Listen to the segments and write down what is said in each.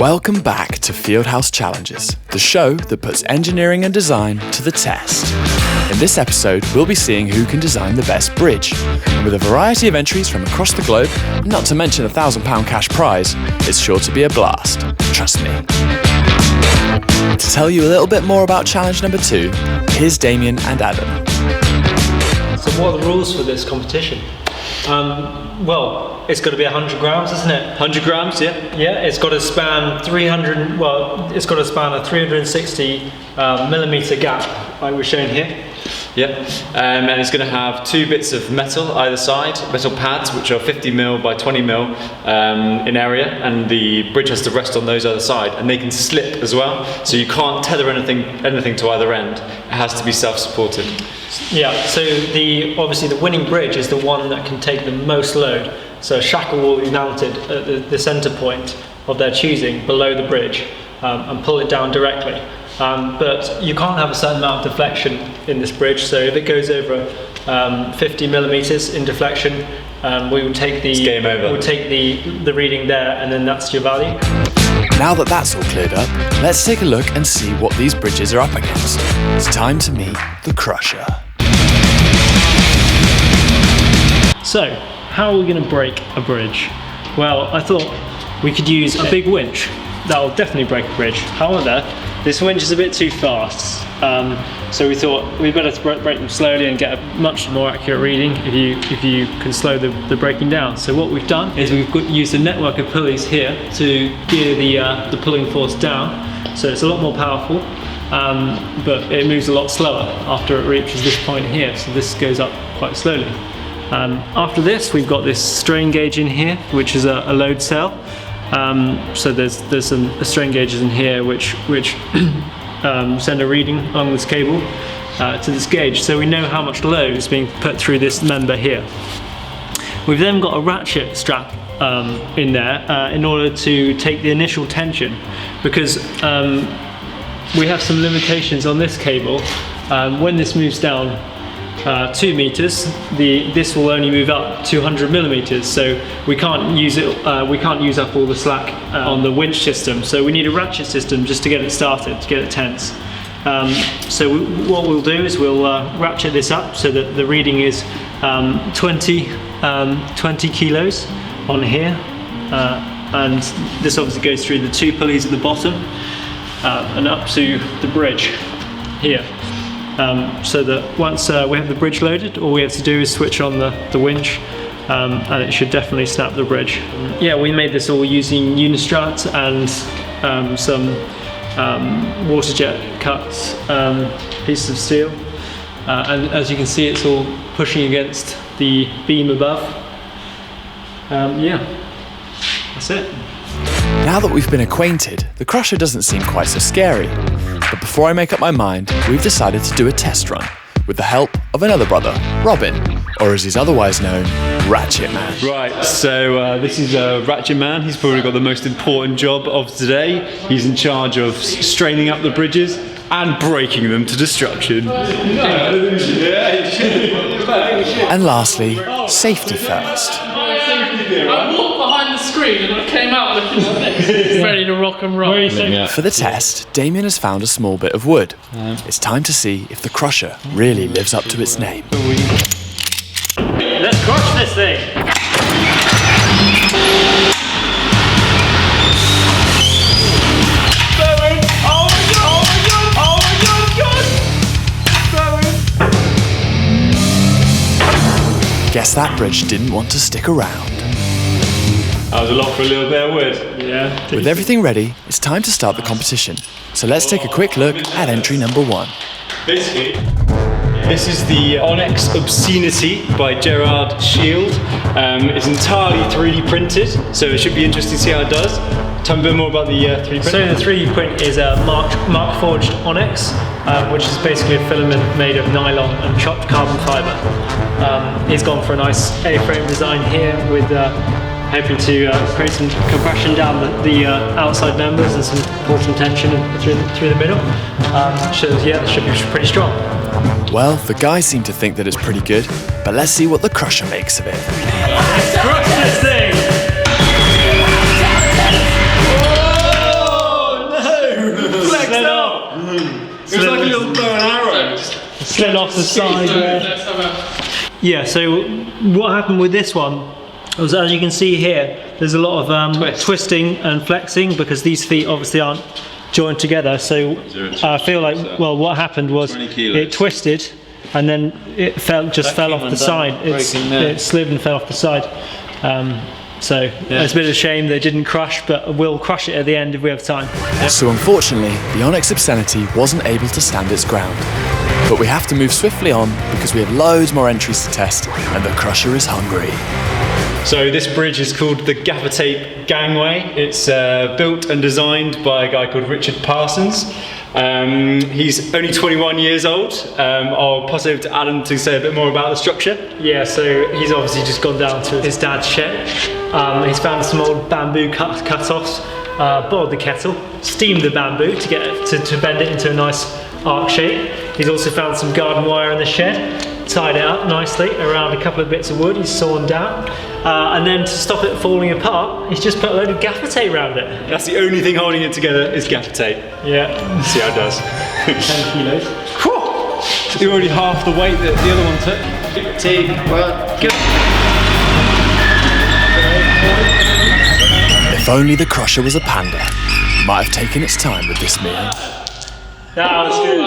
Welcome back to Fieldhouse Challenges, the show that puts engineering and design to the test. In this episode, we'll be seeing who can design the best bridge. And with a variety of entries from across the globe, not to mention a £1,000 cash prize, it's sure to be a blast. Trust me. To tell you a little bit more about challenge number 2, here's Damien and Adam. So what are the rules for this competition? Well, it's got to be 100 grams, isn't it? 100 grams, yeah. Yeah, it's got to span 300. Well, it's got to span a 360 millimeter gap, like we're showing here. Yeah, and it's going to have 2 bits of metal either side, metal pads which are 50mm by 20mm in area, and the bridge has to rest on those either side, and they can slip as well, so you can't tether anything to either end. It has to be self-supported. Yeah, so obviously the winning bridge is the one that can take the most load. So a shackle will be mounted at the centre point of their choosing below the bridge and pull it down directly. But you can't have a certain amount of deflection in this bridge, so if it goes over 50 millimeters in deflection, we will take the reading there, and then that's your value. Now that that's all cleared up, let's take a look and see what these bridges are up against. It's time to meet the Crusher. So, how are we going to break a bridge? Well, I thought we could use a big winch. That will definitely break a bridge. However, this winch is a bit too fast, so we thought we'd better break them slowly and get a much more accurate reading if you can slow the breaking down. So what we've done is we've used a network of pulleys here to gear the pulling force down, so it's a lot more powerful, but it moves a lot slower after it reaches this point here, so this goes up quite slowly. After this, we've got this strain gauge in here, which is a load cell. So there's some strain gauges in here which send a reading along this cable to this gauge, so we know how much load is being put through this member here. We've then got a ratchet strap in there in order to take the initial tension, because we have some limitations on this cable. When this moves down 2 meters, this will only move up 200 millimeters, so we can't use it. We can't use up all the slack on the winch system. So we need a ratchet system just to get it started, to get it tense. So what we'll do is we'll ratchet this up so that the reading is 20 kilos on here, and this obviously goes through the 2 pulleys at the bottom and up to the bridge here. So that once we have the bridge loaded, all we have to do is switch on the winch, and it should definitely snap the bridge. Yeah, we made this all using Unistrut and some water jet cut pieces of steel, and as you can see, it's all pushing against the beam above. Yeah, that's it. Now that we've been acquainted, the Crusher doesn't seem quite so scary. But before I make up my mind, we've decided to do a test run with the help of another brother, Robin, or as he's otherwise known, Ratchet Man. Right, so this is Ratchet Man. He's probably got the most important job of today. He's in charge of straining up the bridges and breaking them to destruction. And lastly, safety first. I walked behind the screen and I came out looking like this, ready to rock and roll. For the test, Damien has found a small bit of wood. It's time to see if the Crusher really lives up to its name. Let's crush this thing! Guess that bridge didn't want to stick around. That was a lot for a little bit of wood. Yeah. With everything ready, it's time to start the competition. So let's take a quick look at entry number 1. Basically, this is the Onyx Obscenity by Gerard Shield. It's entirely 3D printed, so it should be interesting to see how it does. Tell me a bit more about the 3D print. So the 3D print is a Mark Forged Onyx, which is basically a filament made of nylon and chopped carbon fibre. He's gone for a nice A-frame design here with hoping to create some compression down the outside members and some torsion tension through the middle. So yeah, it should be pretty strong. Well, the guys seem to think that it's pretty good, but let's see what the Crusher makes of it. Let's crush this thing! off the side there. Let's have a... Yeah, so what happened with this one was, as you can see here, there's a lot of twisting and flexing because these feet obviously aren't joined together. So I feel like, well, what happened was it twisted and then it fell off the side. It slid and fell off the side. So it's a bit of a shame that it didn't crush, but we'll crush it at the end if we have time. So unfortunately, the Onyx Obscenity wasn't able to stand its ground. But we have to move swiftly on because we have loads more entries to test and the Crusher is hungry. So this bridge is called the Gaffa Gangway. It's built and designed by a guy called Richard Parsons. He's only 21 years old. I'll pass over to Adam to say a bit more about the structure. Yeah, so he's obviously just gone down to his dad's shed. He's found some old bamboo cut-offs, boiled the kettle, steamed the bamboo to get it to bend it into a nice arc shape. He's also found some garden wire in the shed, tied it up nicely around a couple of bits of wood he's sawn down. And then to stop it falling apart, he's just put a load of gaffer tape around it. That's the only thing holding it together is gaffer tape. Yeah. See how it does. 10 kilos. It's already half the weight that the other one took. If only the Crusher was a panda, it might have taken its time with this meal. That was good.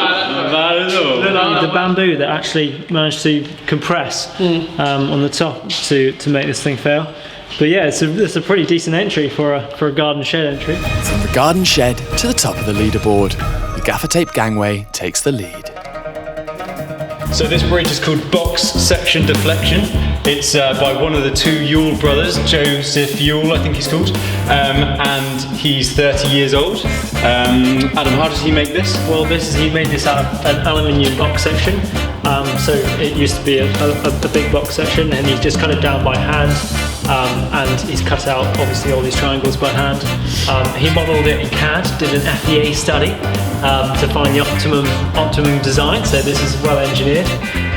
The The bamboo that actually managed to compress on the top to make this thing fail. But yeah, it's a pretty decent entry for a garden shed entry. From the garden shed to the top of the leaderboard, the Gaffa Tape Gangway takes the lead. So this bridge is called Section Deflection. It's by one of the two Yule brothers, Joseph Yule, I think he's called, and he's 30 years old. Adam, how does he make this? Well, he made this out of an aluminium box section. So it used to be a big box section, and he's just cut it down by hand. And he's cut out obviously all these triangles by hand. He modelled it in CAD, did an FEA study to find the optimum design. So this is well engineered,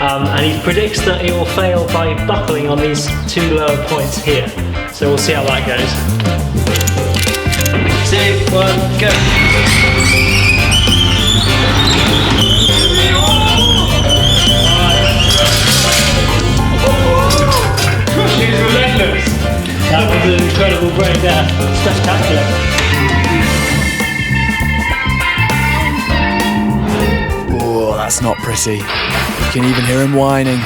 and he predicts that it will fail by buckling on these two lower points here. So we'll see how that goes. 2, 1, go. That was an incredible break there. Spectacular. Oh, that's not pretty. You can even hear him whining.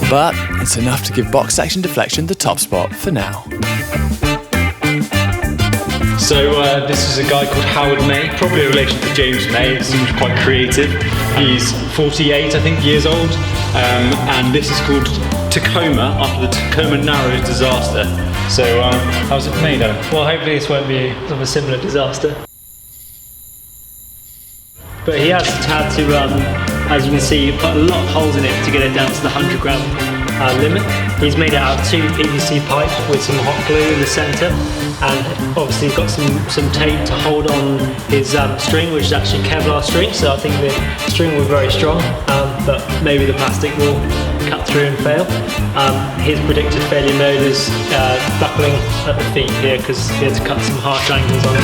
But it's enough to give Section Deflection the top spot for now. So this is a guy called Howard May, probably a relation to James May. It seems quite creative. He's 48, I think, years old. And this is called Tacoma, after the Tacoma Narrows disaster. So, how's it made, Adam? Well, hopefully this won't be of a similar disaster. But he has had to, as you can see, put a lot of holes in it to get it down to the 100 gram limit. He's made it out of 2 PVC pipe with some hot glue in the centre, and obviously got some tape to hold on his string, which is actually Kevlar string, so I think the string will be very strong, but maybe the plastic will cut through and fail. His predicted failure mode is buckling at the feet here, because he had to cut some harsh angles on it.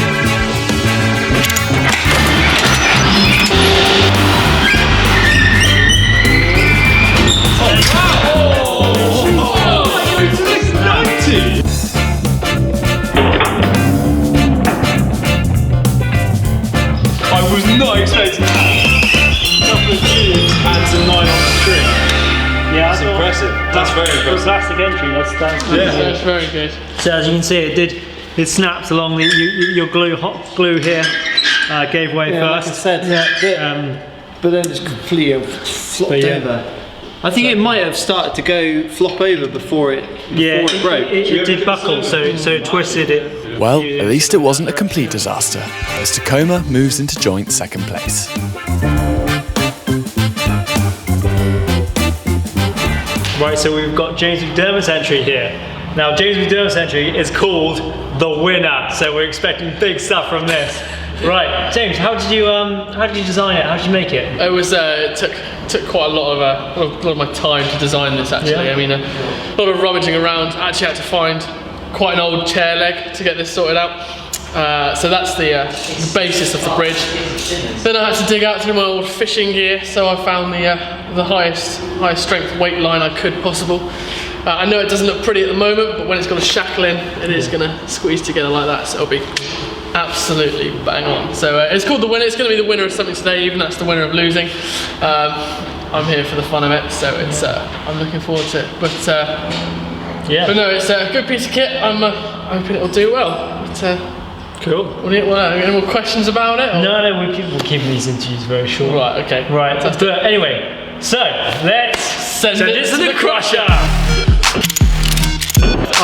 I was not expecting that. A couple of tubes and some nylon string. Yeah, that's impressive. That's very impressive. Plastic entry. That's That's very good. So as you can see, it snapped along your hot glue here gave way first. Like I said, but then just completely flopped over. I think it might have started to go flop over before it broke. It did buckle, so it twisted it. Well, at least it wasn't a complete disaster, as Tacoma moves into joint second place. Right, so we've got James McDermott's entry here. Now, James McDermott's entry is called The Winner, so we're expecting big stuff from this. Right, James, how did you design it? How did you make it? It was took quite a lot of my time to design this. Actually, Yeah. I mean, a lot of rummaging around. Actually, had to find quite an old chair leg to get this sorted out. So that's the basis of the bridge. Then I had to dig out through my old fishing gear, so I found the highest strength weight line I could possible. I know it doesn't look pretty at the moment, but when it's got a shackle in, it is going to squeeze together like that, so it'll be absolutely bang on. So it's called the winner. It's going to be the winner of something today, even that's the winner of losing. I'm here for the fun of it, so it's I'm looking forward to it. But no, it's a good piece of kit. I'm hoping it'll do well. But, cool. Any more questions about it? Or? No, we're keeping these interviews very short. Right, okay. Right, but anyway, so let's send it to the crusher!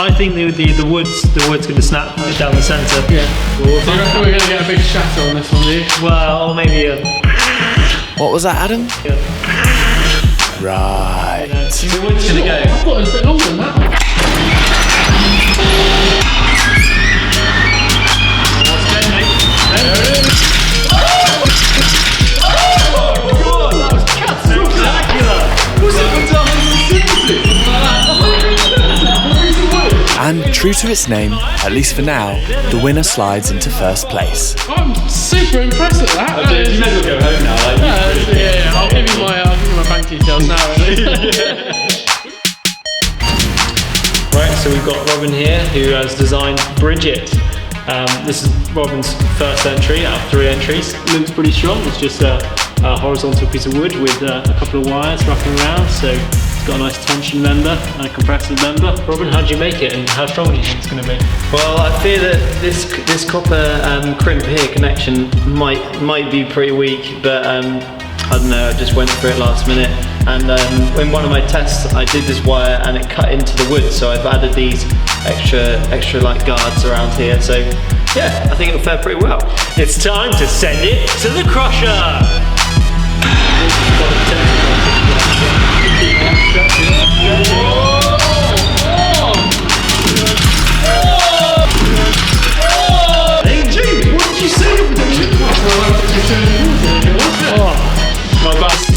I think the wood's going to snap down the centre. Yeah. So you reckon we're going to get a big shatter on this one, do you? Well, or maybe a... What was that, Adam? Yeah. Right. The wood's going to go. I thought it was a bit longer than that. And true to its name, at least for now, the winner slides into first place. I'm super impressed at that. You may as well go home now. Yeah, I'll give you my bank details now. Right, so we've got Robin here who has designed Bridget. This is Robin's first entry out of 3 entries. Looks pretty strong. It's just a horizontal piece of wood with a couple of wires wrapping around. So it's got a nice tension member and a compressive member. Robin, how did you make it and how strong do you think it's going to be? Well, I fear that this copper crimp here connection might be pretty weak, but I don't know, I just went for it last minute. And in one of my tests, I did this wire and it cut into the wood, so I've added these extra like guards around here. So yeah, I think it'll fare pretty well. It's time to send it to the crusher!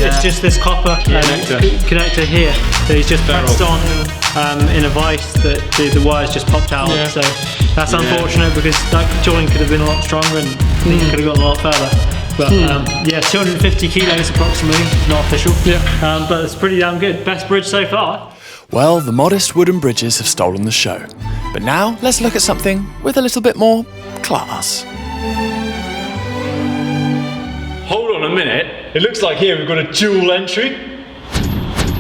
It's just this copper connector here that he's just pressed on in a vise that the wires just popped out. So that's unfortunate because that joint could have been a lot stronger and he could have gone a lot further. But 250 kilos approximately, not official. But it's pretty damn good. Best bridge so far. Well, the modest wooden bridges have stolen the show. But now let's look at something with a little bit more class. Hold on a minute. It looks like here we've got a dual entry.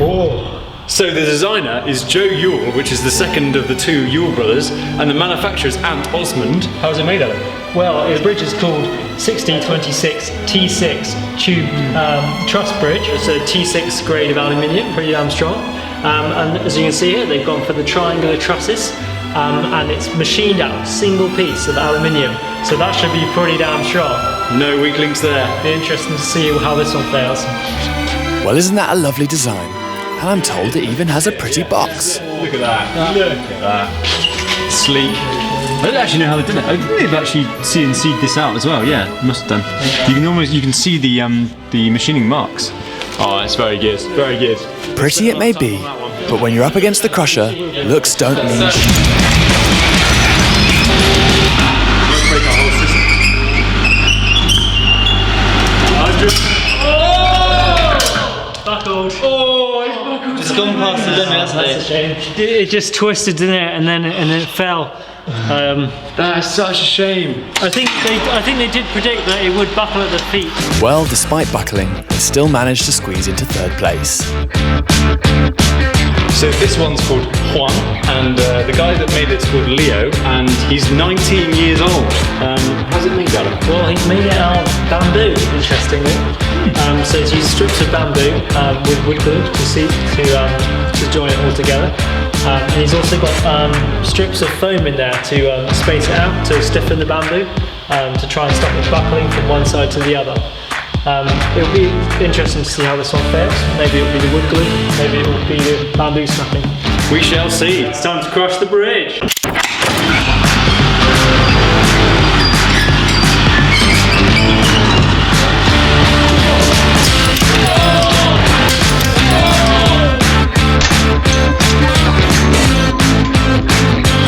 Oh. So the designer is Joe Yule, which is the second of the 2 Yule brothers, and the manufacturer is Ant Osmond. How's it made of? Well, his bridge is called 1626 T6 tube truss bridge. It's a T6 grade of aluminium, pretty damn strong. And as you can see here, they've gone for the triangular trusses, and it's machined out, single piece of aluminium. So that should be pretty damn strong. No weak links there. Be interesting to see how this one fails. Well, isn't that a lovely design? And I'm told it even has a pretty box. Look at that. Look at that. Sleek. I don't actually know how they did it. I think they've actually CNC'd this out as well. Yeah, must have done. You can see the machining marks. Oh, it's very good. Very good. Pretty it may be, but when you're up against the crusher, looks don't mean shit. Buckled. Just gone past the limit, hasn't That's a shame. It just twisted, didn't it? And then it fell. That's such a shame. I think they did predict that it would buckle at the feet. Well, despite buckling, it still managed to squeeze into 3rd place. So this one's called Juan, and the guy that made it's called Leo, and he's 19 years old. How's it made, Adam? Well, he's made it out of bamboo, interestingly. So he's used strips of bamboo with wood glue to join it all together. And he's also got strips of foam in there to space it out, to stiffen the bamboo, to try and stop it buckling from one side to the other. It'll be interesting to see how this one fails. Maybe it'll be the wood glue, maybe it'll be the bamboo snapping. We shall see. It's time to crush the bridge.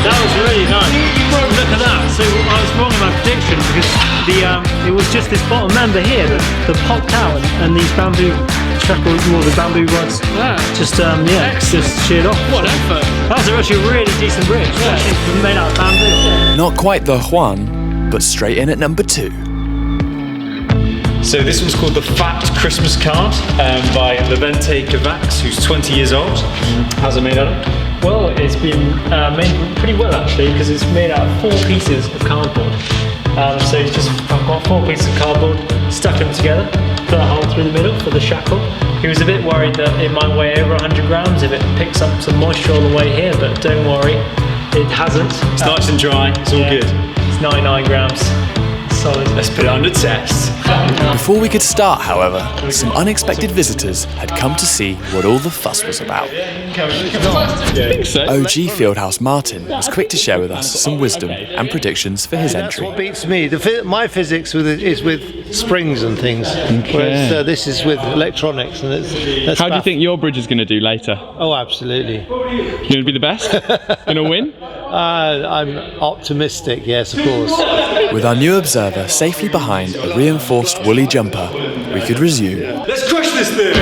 That was really nice. Look at that. So I was wrong about this bottom member here that popped out, and these bamboo shackles, or the bamboo rods, just sheared off. What effort! That was actually a really decent bridge. Actually made out of bamboo. Not quite the Juan, but straight in at number 2. So this one's called the Fat Christmas Card by Levente Cavax, who's 20 years old. How's it made out of? Well, it's been made pretty well actually, because it's made out of 4 pieces of cardboard. So he's just got 4 pieces of cardboard, stuck them together, put a hole through the middle for the shackle. He was a bit worried that it might weigh over 100 grams if it picks up some moisture all the way here, but don't worry, it hasn't. It's nice and dry, it's all good. It's 99 grams. Solid. Let's put it under test. Before we could start, however, some unexpected visitors had come to see what all the fuss was about. OG Fieldhouse Martin was quick to share with us some wisdom and predictions for his entry. What beats me, my physics is with springs and things, whereas this is with electronics. And How do you think your bridge is going to do later? Oh, absolutely. You're going to be the best? Going to win? I'm optimistic, yes, of course. With our new observer safely behind a reinforced woolly jumper, we could resume. Let's crush this thing!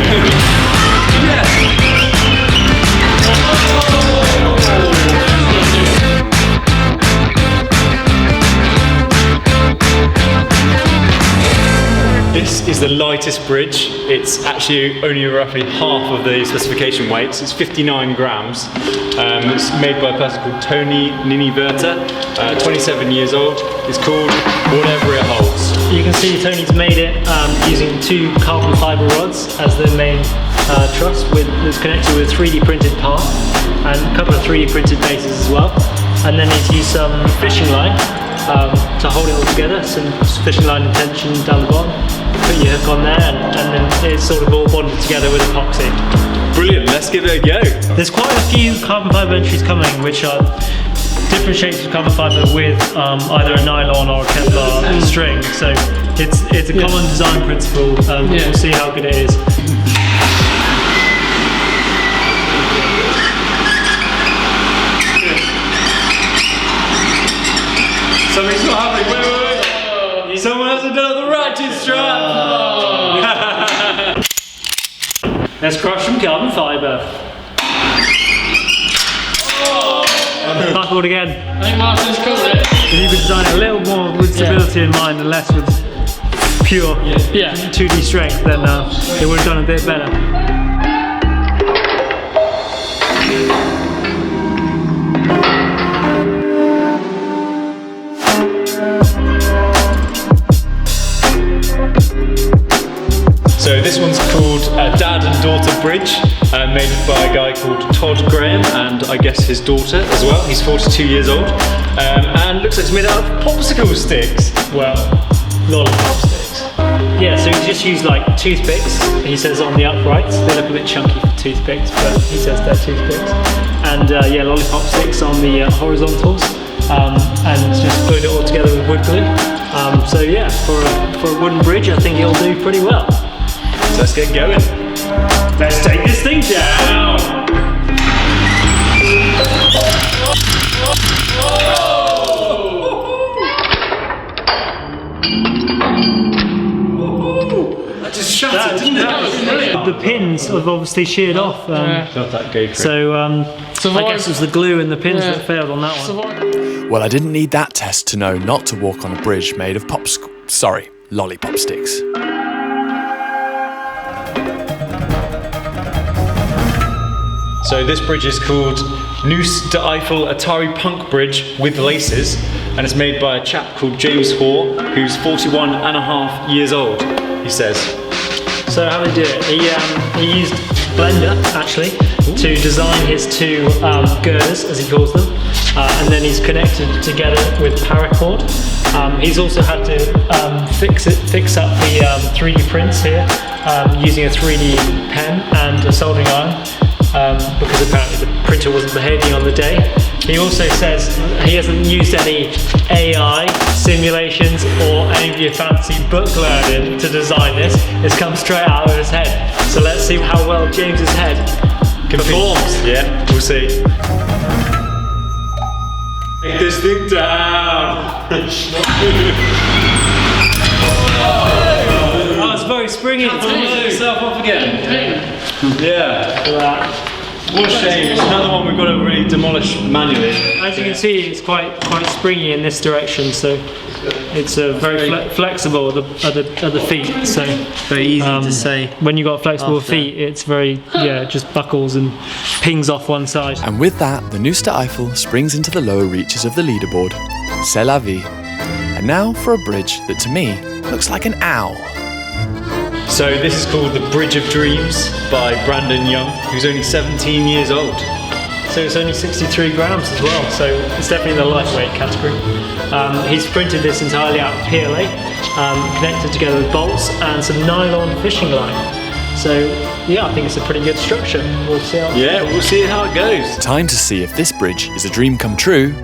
This is the lightest bridge. It's actually only roughly half of the specification weight. It's 59 grams. It's made by a person called Tony Niniverta, 27 years old. It's called Whatever It Holds. You can see Tony's made it using 2 carbon fibre rods as the main truss, that's connected with a 3D printed part and a couple of 3D printed bases as well. And then he's used some fishing line to hold it all together, some fishing line and tension down the bottom. Put your hook on there and then it's sort of all bonded together with epoxy. Brilliant, let's give it a go. There's quite a few carbon fibre entries coming, which are different shapes of carbon fibre with either a nylon or a Kevlar string. So it's a common design principle. We'll see how good it is. Something's not happening. Wait. Someone hasn't done the ratchet strap. Let's crush some carbon fibre. Buckled again. I think Martin's called it. If you could design it a little more with stability in mind and less with pure 2D strength, then it would have done a bit better. So this one's called Dad and Daughter Bridge, made by a guy called Todd Graham and I guess his daughter as well. He's 42 years old and looks like it's made out of popsicle sticks. Well, lollipop sticks. Yeah, so he's just used like toothpicks, he says, on the uprights. They look a bit chunky for toothpicks, but he says they're toothpicks. And lollipop sticks on the horizontals. And just glued it all together with wood glue. So yeah, for a wooden bridge, I think it'll do pretty well. So let's get going. Let's take this thing down. That just shattered, didn't it? The pins have obviously sheared off. Not that good. So I guess it was the glue and the pins that failed on that one. Well, I didn't need that test to know not to walk on a bridge made of lollipop sticks. So this bridge is called Noose de Eiffel Atari Punk Bridge with laces, and it's made by a chap called James Hoare, who's 41 and a half years old, he says. So how did he do it? He used Blender, actually, to design his 2 girders, as he calls them, and then he's connected together with paracord. He's also had to fix up the 3D prints here using a 3D pen and a soldering iron. Because apparently the printer wasn't behaving on the day. He also says he hasn't used any AI simulations or any of your fancy book learning to design this. It's come straight out of his head. So let's see how well James's head performs. Yeah, we'll see. Take this thing down. springy. Yourself off again. Yeah. What a shame. It's another one we've got to really demolish manually. As you can see, it's quite springy in this direction, so it's very flexible at the feet. So Very easy to say. when you've got flexible after. feet, it's very just buckles and pings off one side. And with that, the Nooster Eiffel springs into the lower reaches of the leaderboard. C'est la vie. And now for a bridge that to me looks like an owl. So this is called the Bridge of Dreams by Brandon Young, who's only 17 years old. So it's only 63 grams as well, so it's definitely in the lightweight category. He's printed this entirely out of PLA, connected together with bolts and some nylon fishing line. So yeah, I think it's a pretty good structure. We'll see how We'll see how it goes. Time to see if this bridge is a dream come true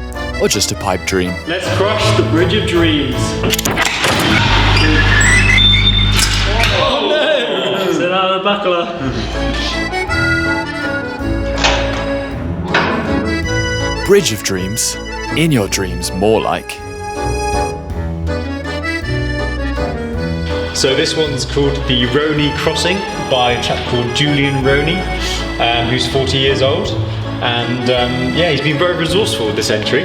or just a pipe dream. Let's crush the Bridge of Dreams. Oh no! Is it out of the buckler? Bridge of dreams, in your dreams more like. So this one's called the Roney Crossing by a chap called Julian Roney, who's 40 years old. And he's been very resourceful with this entry.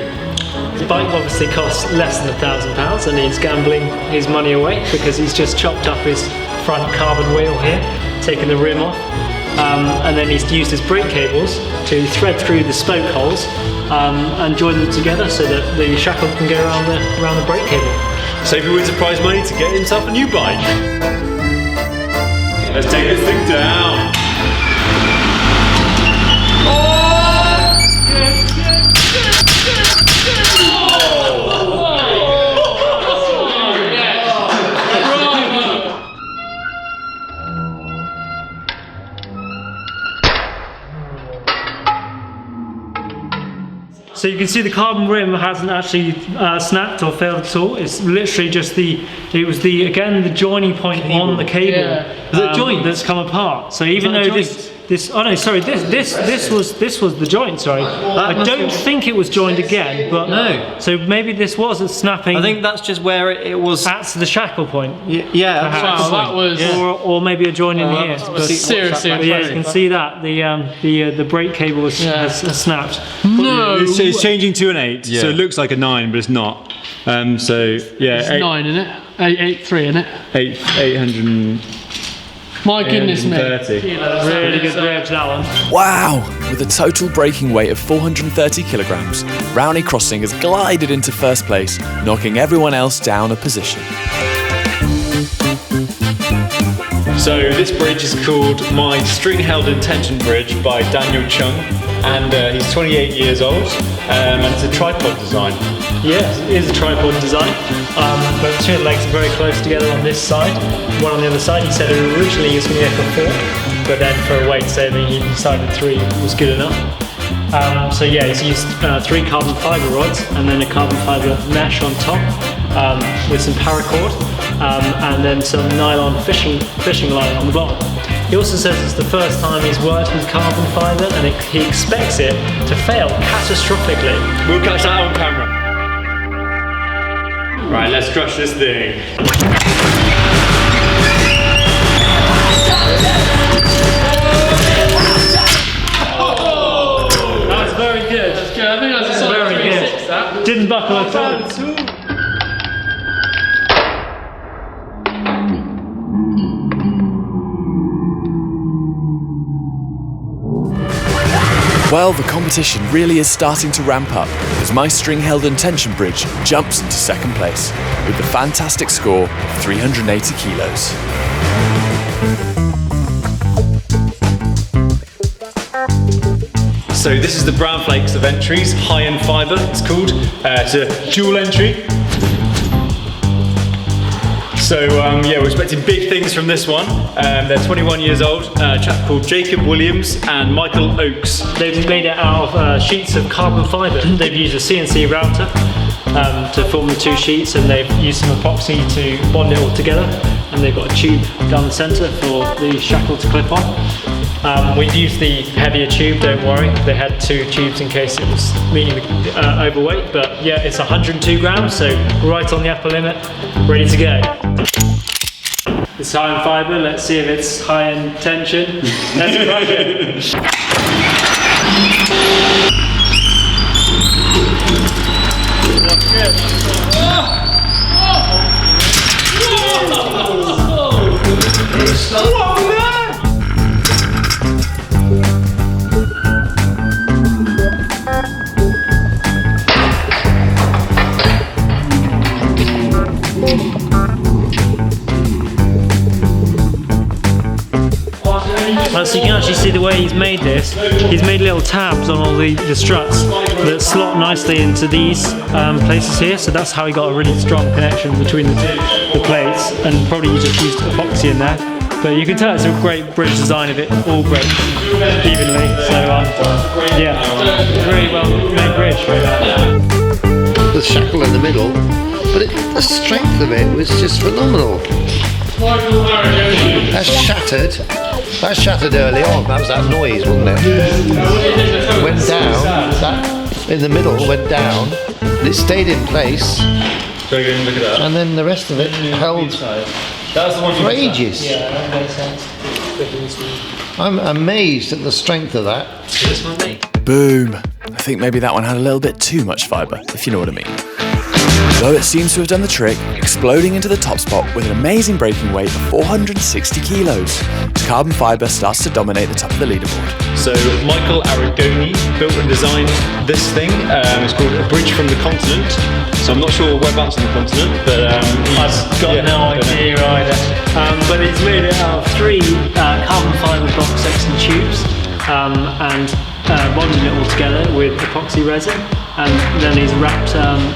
The bike obviously costs less than £1,000 and he's gambling his money away because he's just chopped up his front carbon wheel here, taken the rim off, and then he's used his brake cables to thread through the spoke holes and join them together so that the shackle can go around the brake cable. Saving wins a prize money to get himself a new bike. Let's take this thing down. So you can see the carbon rim hasn't actually snapped or failed at all. It's literally just the joining point on the cable that's come apart. So even though this was the joint. Sorry, I don't think it was joined again. But No. So maybe this was a snapping. I think that's just where it was. That's the shackle point. Yeah. Perhaps. Wow, that was Or maybe a join in here. seriously But yeah, you can impressive. see that the brake cable has snapped. No, It's changing to an 8, so it looks like a 9, but it's not. So yeah, it's 9 in it. 883 in it. 830. My goodness me. Really good bridge, that one. Wow! With a total braking weight of 430 kilograms, Rowney Crossing has glided into first place, knocking everyone else down a position. So this bridge is called My String Held in Tension Bridge by Daniel Chung, and he's 28 years old, and it's a tripod design. Yes, it is a tripod design, but the two legs are very close together on this side, one on the other side. He said originally he was going to go for 4, but then for a weight saving he decided 3 was good enough. So yeah, he's used 3 carbon fibre rods and then a carbon fibre mesh on top with some paracord and then some nylon fishing line on the bottom. He also says it's the first time he's worked with carbon fibre and he expects it to fail catastrophically. We'll catch that on camera. Right, let's crush this thing. That's very good. I think that's a solid Very 3.6 good. that. Didn't buckle at all. Well, the competition really is starting to ramp up as my string held in tension bridge jumps into second place with the fantastic score of 380 kilos. So this is the brown flakes of entries, high end fibre it's called. It's a dual entry. So we're expecting big things from this one. They're 21 years old, a chap called Jacob Williams and Michael Oakes. They've made it out of sheets of carbon fibre. They've used a CNC router to form the 2 sheets, and they've used some epoxy to bond it all together. And they've got a tube down the centre for the shackle to clip on. We've used the heavier tube, don't worry. They had 2 tubes in case it was meeting the overweight, but yeah, it's 102 grams, so right on the upper limit, ready to go. It's high in fibre, let's see if it's high in tension. Let's crush it. So you can actually see the way he's made this. He's made little tabs on all the struts that slot nicely into these places here. So that's how he got a really strong connection between the plates, and probably you just used epoxy in there. But you can tell it's a great bridge design of it, all breaks evenly. So yeah, really well made bridge. The shackle in the middle, but the strength of it was just phenomenal. That shattered early on. That was that noise, wasn't it? Went down. That in the middle went down. And it stayed in place. Go and look at that. And then the rest of it held That's the one for ages. Yeah, that makes sense. I'm amazed at the strength of that. Boom. I think maybe that one had a little bit too much fibre, if you know what I mean. Though it seems to have done the trick, exploding into the top spot with an amazing breaking weight of 460 kilos. Carbon fibre starts to dominate the top of the leaderboard. So Michael Aragoni built and designed this thing. It's called A Bridge from the Continent. So I'm not sure whereabouts on the continent, but I've got no idea either. But it's made out of 3 carbon fibre box section tubes and bonded it all together with epoxy resin. And then he's wrapped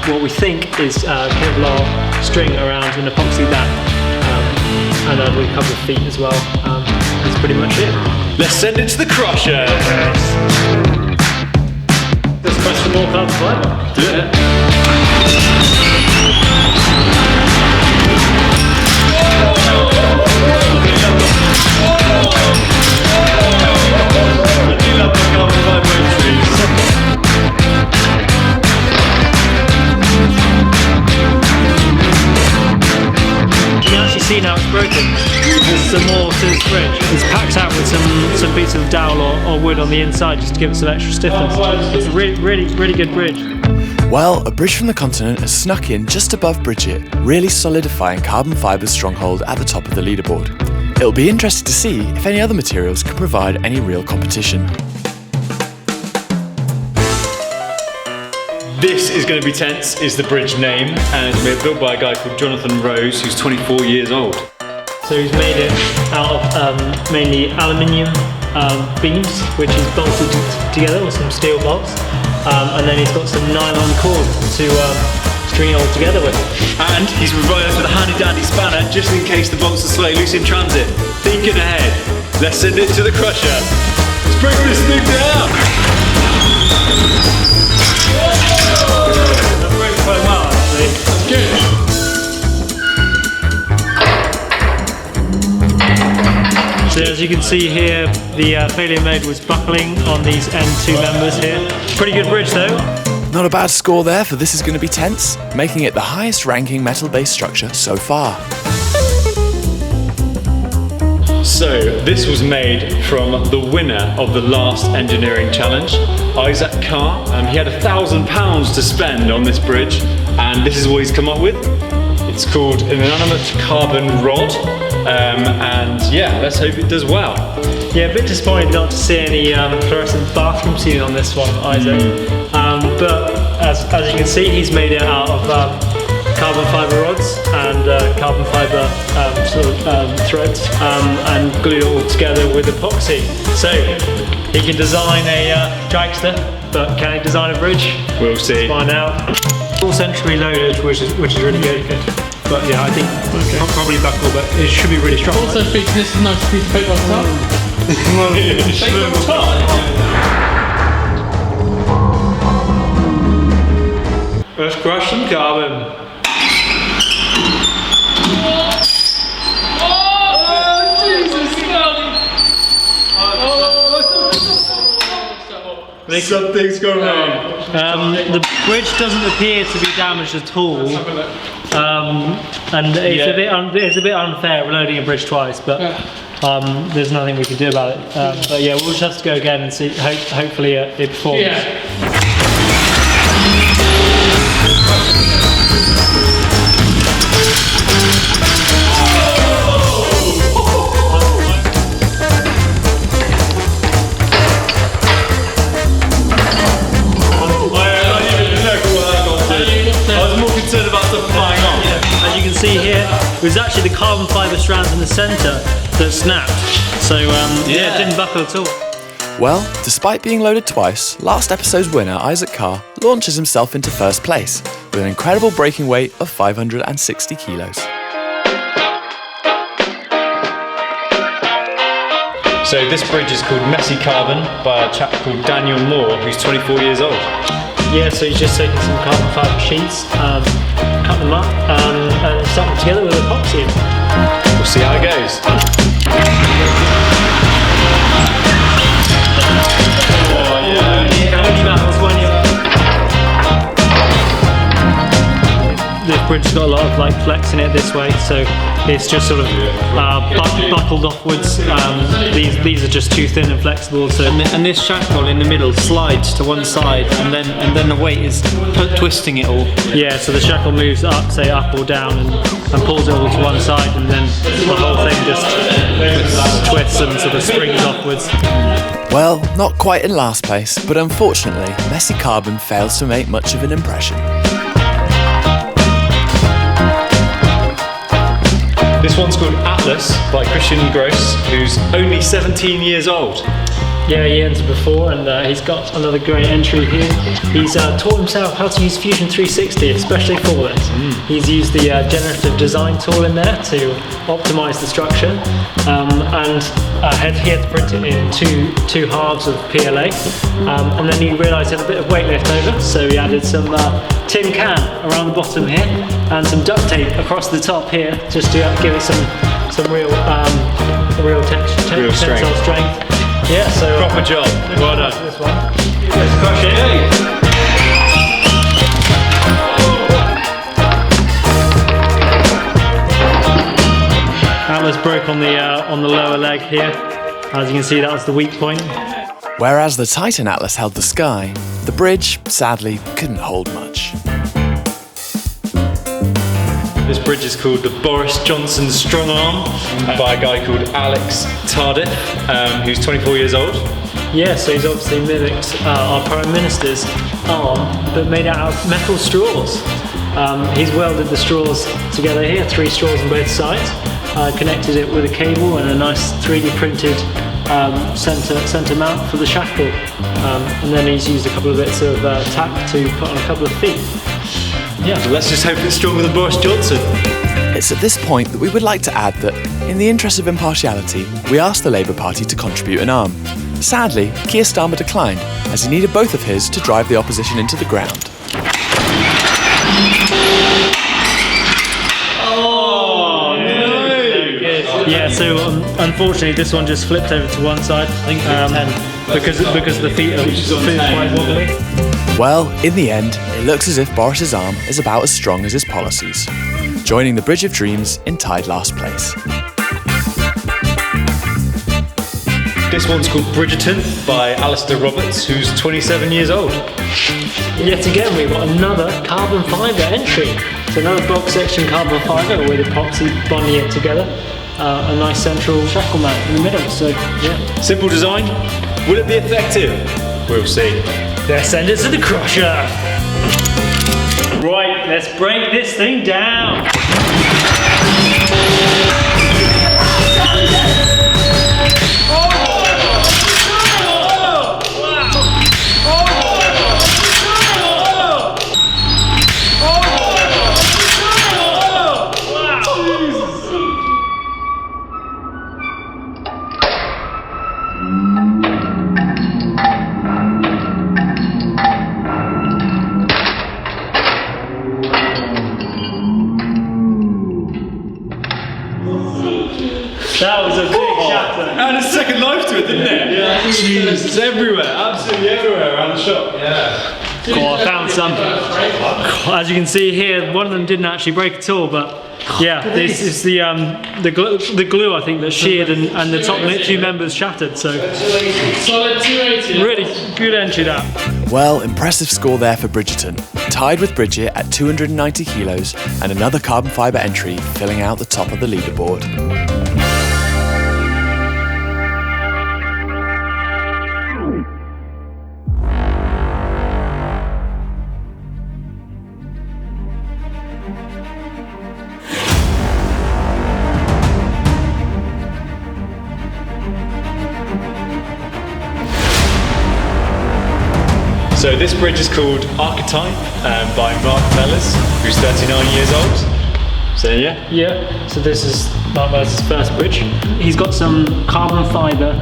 what we think is Kevlar string around and epoxied that. And with a couple of feet as well. That's pretty much it. let's send it to the crusher. Let's crush some more carbon fibre. Do it. See now it's broken. There's some more to this bridge. It's packed out with some bits of dowel or wood on the inside just to give it some extra stiffness. It's a really good bridge. Well, A Bridge from the Continent has snuck in just above Bridget, really solidifying carbon fiber's stronghold at the top of the leaderboard. It'll be interesting to see if any other materials can provide any real competition. This is going to be tense, is the bridge name, and it's built by a guy called Jonathan Rose, who's 24 years old. So he's made it out of mainly aluminium beams, which is bolted together with some steel bolts, and then he's got some nylon cord to string it all together with. And he's provided us with a handy dandy spanner just in case the bolts are slightly loose in transit. Thinking ahead, let's send it to the crusher. Let's break this thing down! That worked quite well actually. That's good. So as you can see here, the failure mode was buckling on these N2 members here. Pretty good bridge though. Not a bad score there for This Is Going to Be Tense, making it the highest ranking metal-based structure so far. So, this was made from the winner of the last engineering challenge, Isaac Carr. He had £1,000 to spend on this bridge, and this is what he's come up with. It's called an inanimate carbon rod, and yeah, let's hope it does well. Yeah, a bit disappointed not to see any fluorescent bathroom ceiling on this one, Isaac. But as you can see, he's made it out of carbon fibre rods and carbon fibre threads, and glued it all together with epoxy. So he can design a dragster, but can he design a bridge? We'll see. Let's find out. All centrally loaded, which is really good. But yeah, I think probably buckle, but it should be really strong. Also featuring this nice piece of paper on top. Paper on top. Let's crush some carbon. Something's gone wrong. The bridge doesn't appear to be damaged at all, and it's a bit unfair loading a bridge twice, but there's nothing we can do about it. But yeah, we'll just have to go again and see. Hopefully it performs. Yeah. As you can see here, it was actually the carbon fibre strands in the centre that snapped. So it didn't buckle at all. Well, despite being loaded twice, last episode's winner, Isaac Carr, launches himself into first place with an incredible breaking weight of 560 kilos. So this bridge is called Messy Carbon by a chap called Daniel Moore, who's 24 years old. Yeah, so he's just taken some carbon fibre sheets, cut them up, and stuck them together with epoxy. We'll see how it goes. Only battles when you... This bridge has got a lot of like flex in it this way, so it's just sort of buckled offwards. These are just too thin and flexible. So And this shackle in the middle slides to one side, and then the weight is twisting it all. yeah, so the shackle moves up, say up or down, and pulls it all to one side, and then the whole thing just twists and sort of springs upwards. Well, not quite in last place, but unfortunately, Messy Carbon fails to make much of an impression. This one's called Atlas by Christian Gross, who's only 17 years old. Yeah, he entered before, and he's got another great entry here. He's taught himself how to use Fusion 360, especially for this. He's used the generative design tool in there to optimize the structure, and he had to print it in two halves of PLA, and then he realised he had a bit of weight left over, so he added some tin can around the bottom here, and some duct tape across the top here, just to give it some real tensile strength. Yeah, so Proper job. Well done. this one. Let's crush it. Atlas broke on the lower leg here. As you can see, that was the weak point. Whereas the Titan Atlas held the sky, the bridge, sadly, couldn't hold much. This bridge is called the Boris Johnson Strong Arm by a guy called Alex Tardif, who's 24 years old. Yeah, so he's obviously mimicked our Prime Minister's arm, but made out of metal straws. He's welded the straws together here, 3 straws on both sides, connected it with a cable and a nice 3D printed centre mount for the shackle. And then he's used a couple of bits of tack to put on a couple of feet. Yeah, so let's just hope it's stronger than Boris Johnson. It's at this point that we would like to add that, in the interest of impartiality, we asked the Labour Party to contribute an arm. Sadly, Keir Starmer declined, as he needed both of his to drive the opposition into the ground. Oh, no! Yeah, so unfortunately this one just flipped over to one side, because the feet are quite wobbly. Well, in the end, it looks as if Boris's arm is about as strong as his policies, joining the Bridge of Dreams in tied last place. This one's called Bridgeton by Aleister Roberts, who's 27 years old. Yet again, we've got another carbon fibre entry. So another box section carbon fibre with epoxy bonding it together. A nice central shackle mount in the middle. So yeah. Simple design. Will it be effective? We'll see. Let's send it to the crusher. Right, let's break this thing down. had a second life to it, didn't it? Yeah. Jeez, it's everywhere, absolutely everywhere around the shop. Yeah. Cool, I found some. As you can see here, one of them didn't actually break at all, but yeah, this is the glue I think that sheared and the top two members shattered. So Solid 280. really good entry that. Well, impressive score there for Bridgeton. Tied with Bridget at 290 kilos and another carbon fibre entry filling out the top of the leaderboard. So this bridge is called Archetype by Mark Mellors, who's 39 years old. So yeah. Yeah, so this is Mark Mellors' first bridge. He's got some carbon fibre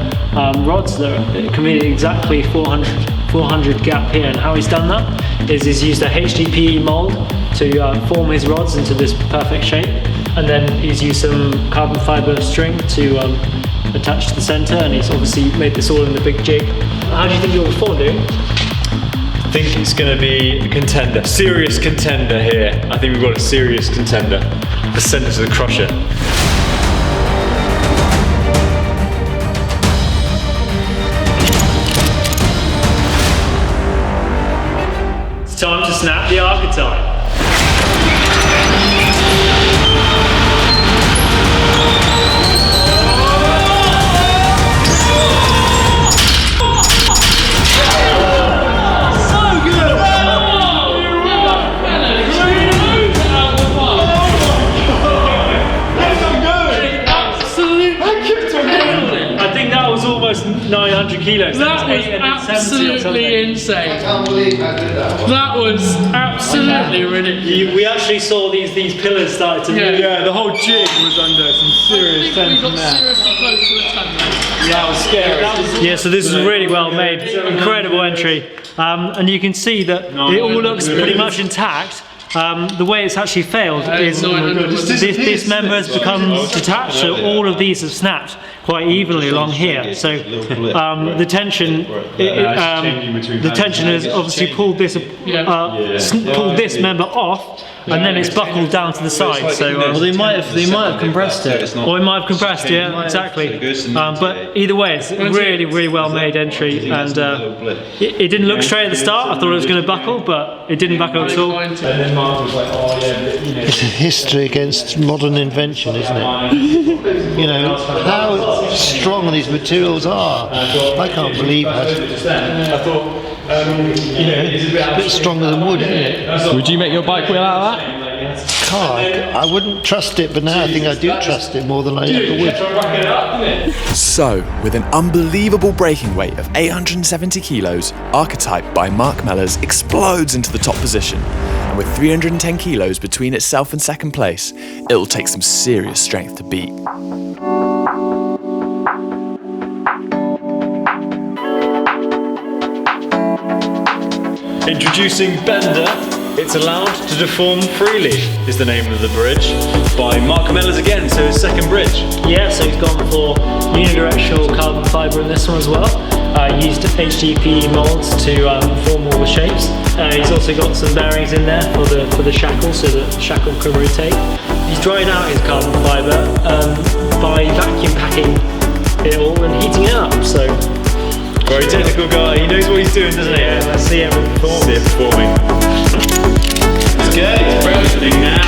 rods that are committed exactly 400 gap here, and how he's done that is he's used a HDPE mould to form his rods into this perfect shape, and then he's used some carbon fibre string to attach to the centre, and he's obviously made this all in the big jig. How do you think you'll perform, dude? I think it's going to be a contender, serious contender here. I think we've got a serious contender. The centre to the crusher. It's time to snap the archetype. I think that was almost 900 kilos. That was absolutely insane. I can't believe how good that was. That was absolutely ridiculous. We actually saw these pillars started to move. Yeah, the whole jig was under some serious We tension got there. seriously close to the 10 minutes. That was scary. Yeah, so this is really well made, incredible entry, and you can see that it all looks pretty much intact. The way it's actually failed is this member has become detached, so all of these have snapped quite evenly along here. So the tension has obviously pulled this member off, and then it's buckled down to the side. So Well, they might have compressed it. or it might have compressed, yeah, exactly. But either way, it's a really well made entry, and it didn't look straight at the start. I thought it was going to buckle, but it didn't buckle at all. And then Mark was like, oh yeah, you know. It's a history against modern invention, isn't it? You know, how strong these materials are. I can't believe it. I thought, you know, it's a bit stronger than wood, isn't it? Would you make your bike wheel out of that? Car, I wouldn't trust it, but now I think I do trust it more than I ever would. So, with an unbelievable braking weight of 870 kilos, Archetype by Mark Mellors explodes into the top position. And with 310 kilos between itself and second place, it'll take some serious strength to beat. Introducing Bender, It's Allowed to Deform Freely is the name of the bridge by Mark Mellors again, so his second bridge. Yeah, so he's gone for unidirectional carbon fibre in this one as well. Used HDPE moulds to form all the shapes. He's also got some bearings in there for the shackle, so that the shackle can rotate. He's dried out his carbon fibre by vacuum packing it all and heating it up. So Very technical guy, he knows what he's doing, doesn't he? yeah, let's see him perform. See it performing. Let's go, it's breakfasting now.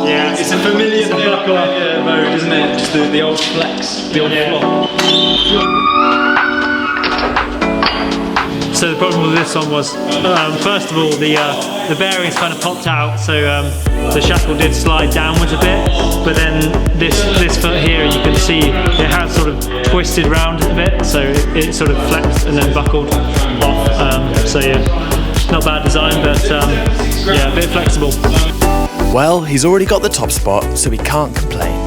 Yeah, It's a familiar mode, isn't it? Just the old flex, the old flop. So the problem with this one was, first of all, the bearings kind of popped out, so the shackle did slide downwards a bit. But then this foot here, you can see it has sort of twisted round a bit, so it sort of flexed and then buckled off. So yeah, not bad design, but yeah, a bit flexible. Well, he's already got the top spot, so he can't complain.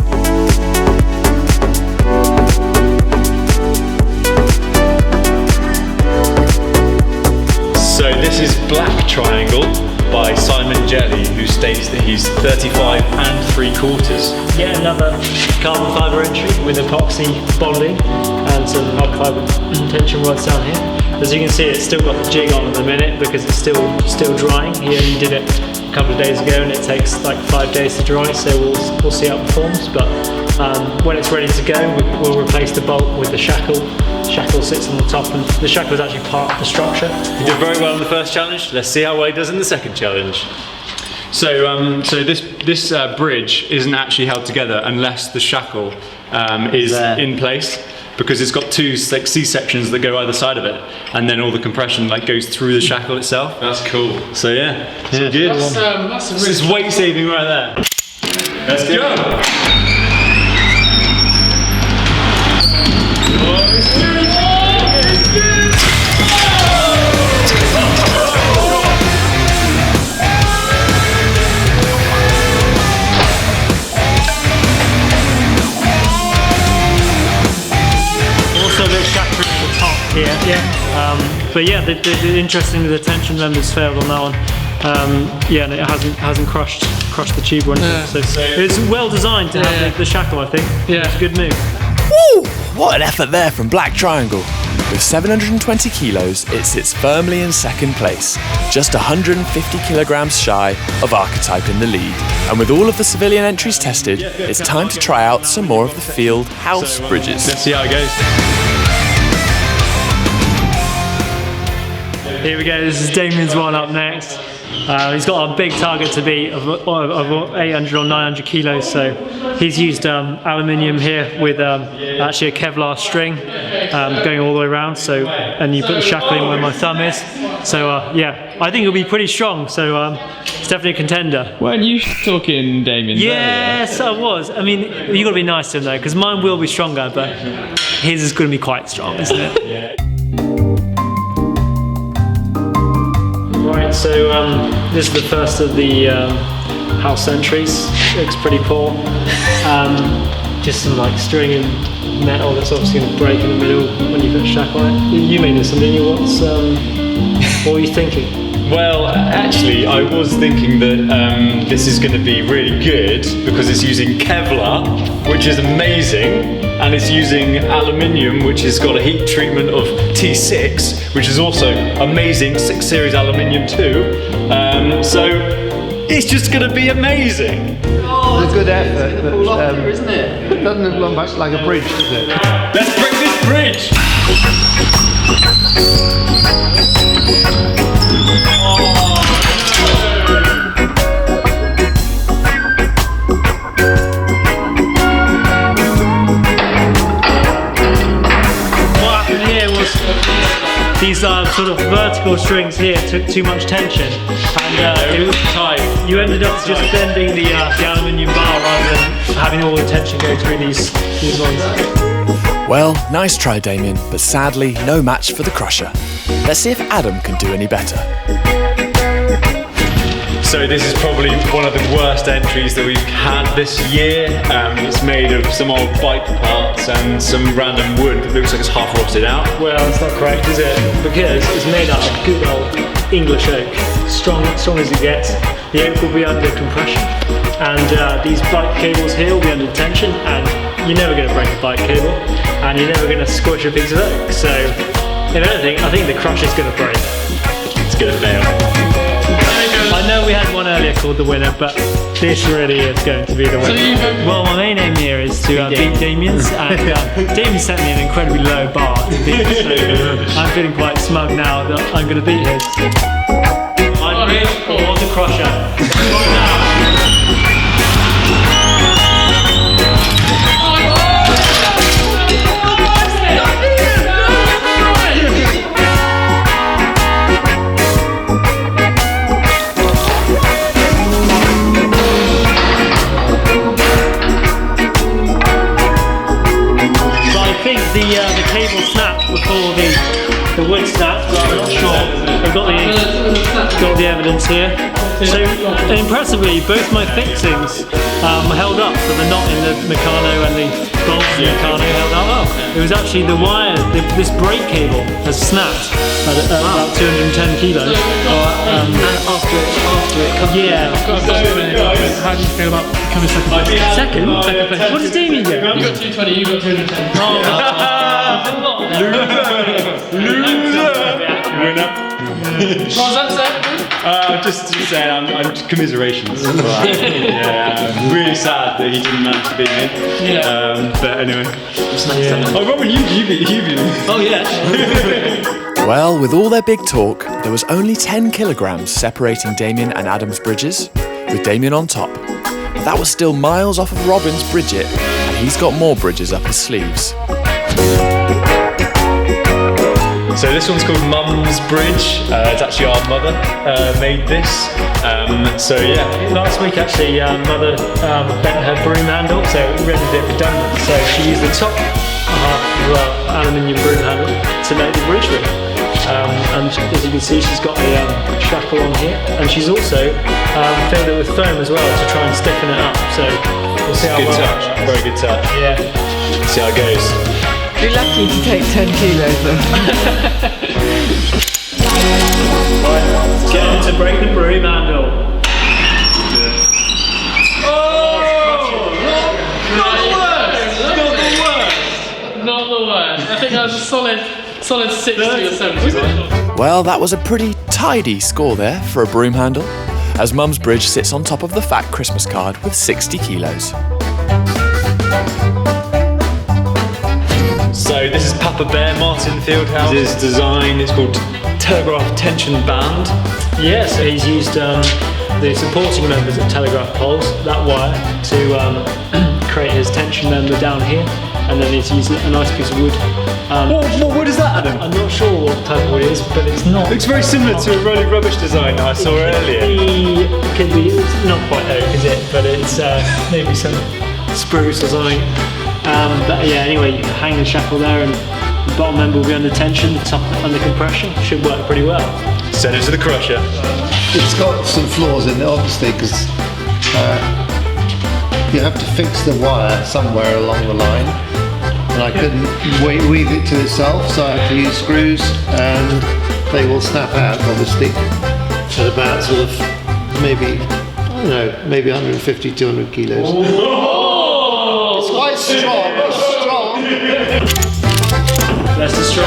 So this is Black Triangle by Simon Jelly, who states that he's 35 3/4. Yeah, another carbon fibre entry with epoxy bonding and some hard fibre tension rods down here. As you can see, it's still got the jig on at the minute because it's still drying. He only did it a couple of days ago, and it takes like 5 days to dry. So we'll see how it performs. But when it's ready to go, we'll replace the bolt with the shackle. Shackle sits on the top, and the shackle is actually part of the structure. He did very well in the first challenge. Let's see how well he does in the second challenge. So this bridge isn't actually held together unless the shackle is in place, because it's got two like C-sections that go either side of it, and then all the compression like goes through the shackle itself. That's cool. So yeah, good. That's a This is weight saving right there. Let's go. Also a bit shattering at the top here. But yeah, interestingly, the tension members failed on that one. And it hasn't crushed the tube or anything. So it's well designed to have the shackle, I think. Yeah. It's a good move. Woo! What an effort there from Black Triangle. With 720 kilos, it sits firmly in second place, just 150 kilograms shy of Archetype in the lead. And with all of the civilian entries tested, it's time to try out some more of the Fieldhouse bridges. Let's see how it goes. Here we go, this is Damien's one up next. He's got a big target to beat of 800 or 900 kilos, so he's used aluminium here with actually a Kevlar string going all the way around, and you put the shackle in where my thumb is. So yeah, I think it'll be pretty strong, so it's definitely a contender. Weren't you talking, Damien? Yes, I was. I mean, you've got to be nice to him though, because mine will be stronger, but his is going to be quite strong, isn't it? Yeah. Right, so this is the first of the house entries. Looks pretty poor. Just some like string and metal that's obviously going to break in the middle when you put a shackle on it. You made this one, didn't you? What were you thinking? Well, actually, I was thinking that this is going to be really good because it's using Kevlar, which is amazing, and it's using aluminium, which has got a heat treatment of T6, which is also amazing, 6 series aluminium too. So it's just going to be amazing. It's a good effort, but Isn't it? it doesn't look much like a bridge, does it? Let's break this bridge! These sort of vertical strings here took too much tension, and it was tight. You ended up just bending the aluminium bar rather than having all the tension go through these ones. Well, nice try, Damien, but sadly no match for the Crusher. Let's see if Adam can do any better. So this is probably one of the worst entries that we've had this year. It's made of some old bike parts and some random wood that looks like it's half rotted out. Well, it's not correct, is it? Because it's made out of good old English oak, strong as it gets. The oak will be under compression, and these bike cables here will be under tension, and you're never going to break a bike cable, and you're never going to squish a piece of oak. So, if anything, I think the Crusher's going to break. It's going to fail. I know we had one earlier called the winner, but this really is going to be the winner. Well, my main aim here is to beat Damien's, and Damien set me an incredibly low bar to beat, so I'm feeling quite smug now that I'm going to beat his. I'm ready for the Crusher. The cable snapped before the wood snapped, but I'm not sure. I've got the evidence here. So impressively, both my fixings held up, so the knot in the Meccano and the bolts in the Meccano held up. Oh, it was actually the wire, this brake cable has snapped at about 210 kilos. And after it comes. Yeah. How do you feel about coming second place? Second place. What does Damien get? You got 220, you got 210. Winner. What was that, sir? Just saying, I'm commiserations. Yeah, I'm really sad that he didn't manage to beat me. But anyway. Oh, Robin, you beat me. Oh yeah. Well, with all their big talk, there was only 10 kilograms separating Damien and Adam's bridges, with Damien on top. But that was still miles off of Robin's Bridget, and he's got more bridges up his sleeves. So this one's called Mum's Bridge. It's actually our mother made this. So yeah. Last week actually, Mother bent her broom handle, so it rendered it redundant. So she used the top half of the aluminium broom handle to make the bridge with. And as you can see, she's got a shackle on here, and she's also filled it with foam as well to try and stiffen it up. So we'll see how Good well. touch, very good touch. Yeah. See how it goes. You're lucky to take 10 kilos though. Get on to break the broom handle. Not the worst. I think that was a solid 60 or 70. Well, that was a pretty tidy score there for a broom handle, as Mum's Bridge sits on top of the fat Christmas card with 60 kilos. So this is Papa Bear, Martin Fieldhouse. His design is called Telegraph Tension Band. Yeah, so he's used the supporting members of telegraph poles, that wire, to create his tension member down here, and then he's used a nice piece of wood. What wood is that, Adam? I'm not sure what type of wood it is, but it's not. Looks very similar to a rolling rubbish design that I saw earlier. Could be, it's not quite oak, is it? But it's maybe some spruce or something. But yeah, anyway, you can hang the shackle there, and the bottom member will be under tension, the top under compression. Should work pretty well. Send it to the crusher. It's got some flaws in it, obviously, because you have to fix the wire somewhere along the line. And I couldn't weave it to itself, so I had to use screws, and they will snap out, obviously, at about sort of maybe 150, 200 kilos. It's quite strong, That's the strong.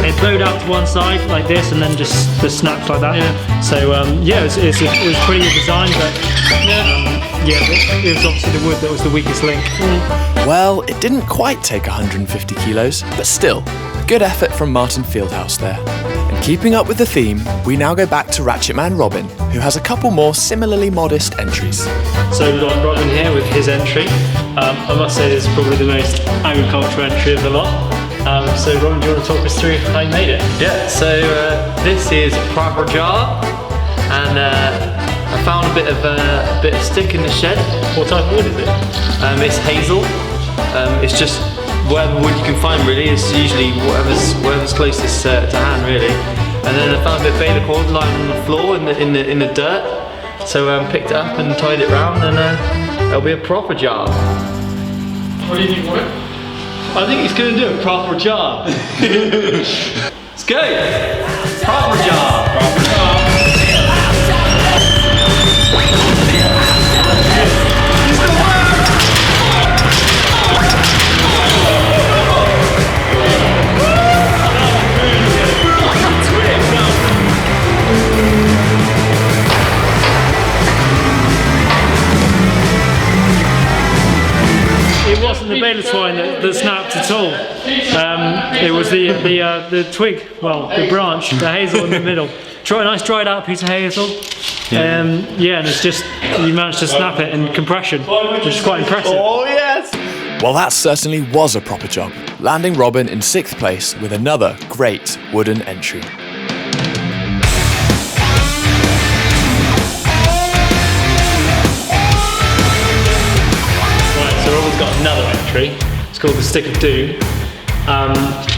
It flowed out to one side like this, and then just snapped like that. Yeah. So yeah, it was pretty good design, but it was obviously the wood that was the weakest link. Well, it didn't quite take 150 kilos, but still, good effort from Martin Fieldhouse there. And keeping up with the theme, we now go back to Ratchet Man Robin, who has a couple more similarly modest entries. So we've got Robin here with his entry. I must say this is probably the most agricultural entry of the lot. So Robin, do you want to talk us through how you made it? Yeah, so this is a proper job, and I found a bit of stick in the shed. What type of wood is it? It's hazel. It's just whatever wood you can find, really. It's usually whatever's closest to hand, really. And then I found a bit of baler cord lying on the floor in the dirt. So picked it up and tied it round, and it'll be a proper job. What do you think, Warren? I think he's going to do a proper job. Let's go. Proper job. Proper job. It wasn't the baler twine that snapped at all. It was the twig, well, the branch, the hazel in the middle. Nice dried out piece of hazel. And it's just, you managed to snap it in compression, which is quite impressive. Oh yes! Well, that certainly was a proper job, landing Robin in 6th place with another great wooden entry. entry. It's called the Stick of Doom.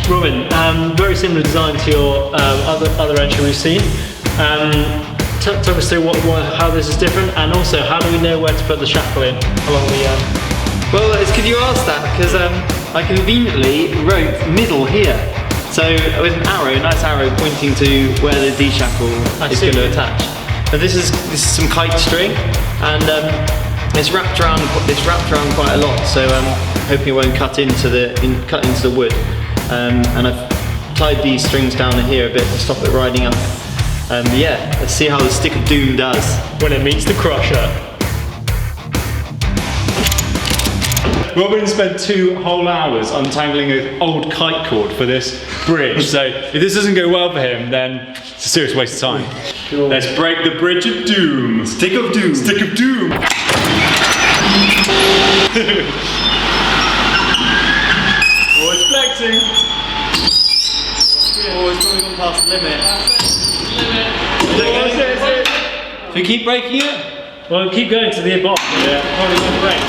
Robin, very similar design to your other entry we've seen. Talk us through how this is different, and also how do we know where to put the shackle in along the... Well, it's good you asked that, because I conveniently wrote middle here. So with an arrow, a nice arrow pointing to where the D-shackle is going to attach. Now this is some kite string, and it's wrapped around quite a lot. So hoping it won't cut into the wood. And I've tied these strings down here a bit to stop it riding up. Yeah, let's see how the Stick of Doom does when it meets the crusher. Robin spent 2 whole hours untangling an old kite cord for this bridge, so if this doesn't go well for him, then it's a serious waste of time. Sure. Let's break the Bridge of Doom. Stick of Doom. Stick of Doom. Oh, it's flexing. Oh, it's probably gone past the limit. If you keep breaking it? Well, keep going to the bottom. Yeah, probably going to break.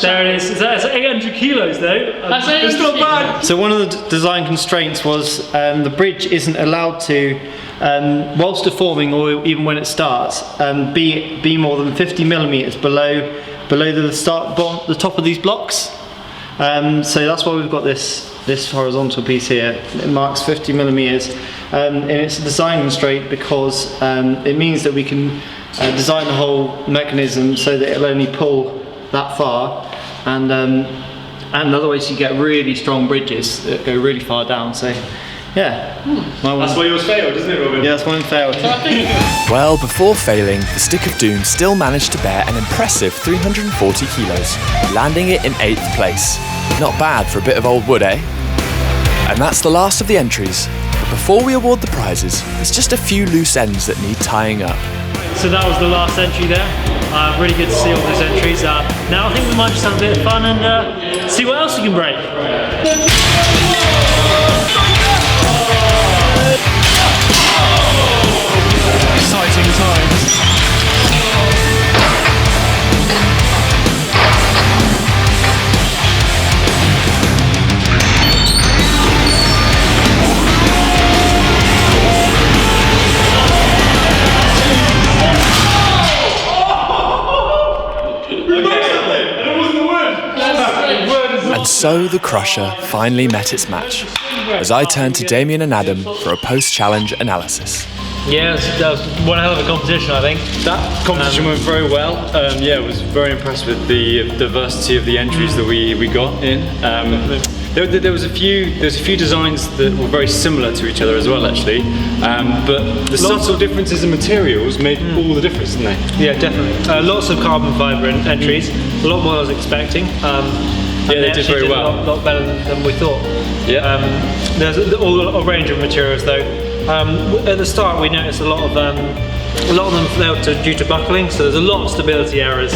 There it is. That's 800 kilos though. That's 800 It's not bad. So one of the design constraints was the bridge isn't allowed to, whilst deforming or even when it starts, be more than 50 millimeters below the top of these blocks. So that's why we've got this horizontal piece here. It marks 50 millimeters, and it's a design constraint because it means that we can design the whole mechanism so that it'll only pull that far, and otherwise you get really strong bridges that go really far down. So yeah, that's why yours failed, isn't it, Robin? Yeah, that's mine failed. Well, before failing, the Stick of Doom still managed to bear an impressive 340 kilos, landing it in 8th place. Not bad for a bit of old wood, eh? And that's the last of the entries. But before we award the prizes, there's just a few loose ends that need tying up. So that was the last entry there. Really good to see all those entries. Now I think we might just have a bit of fun and see what else we can break. Exciting times. And so the crusher finally met its match, as I turned to Damien and Adam for a post-challenge analysis. Yes, that was one hell of a competition, I think. That competition went very well. Yeah, I was very impressed with the diversity of the entries that we got in. There was a few designs that were very similar to each other as well, actually. But the subtle differences in materials made all the difference, didn't they? Yeah, definitely. Lots of carbon fibre entries. A lot more than I was expecting. Yeah, they did very well. A lot better than we thought. Yeah. There's a range of materials though. At the start, we noticed a lot of them failed due to buckling. So there's a lot of stability errors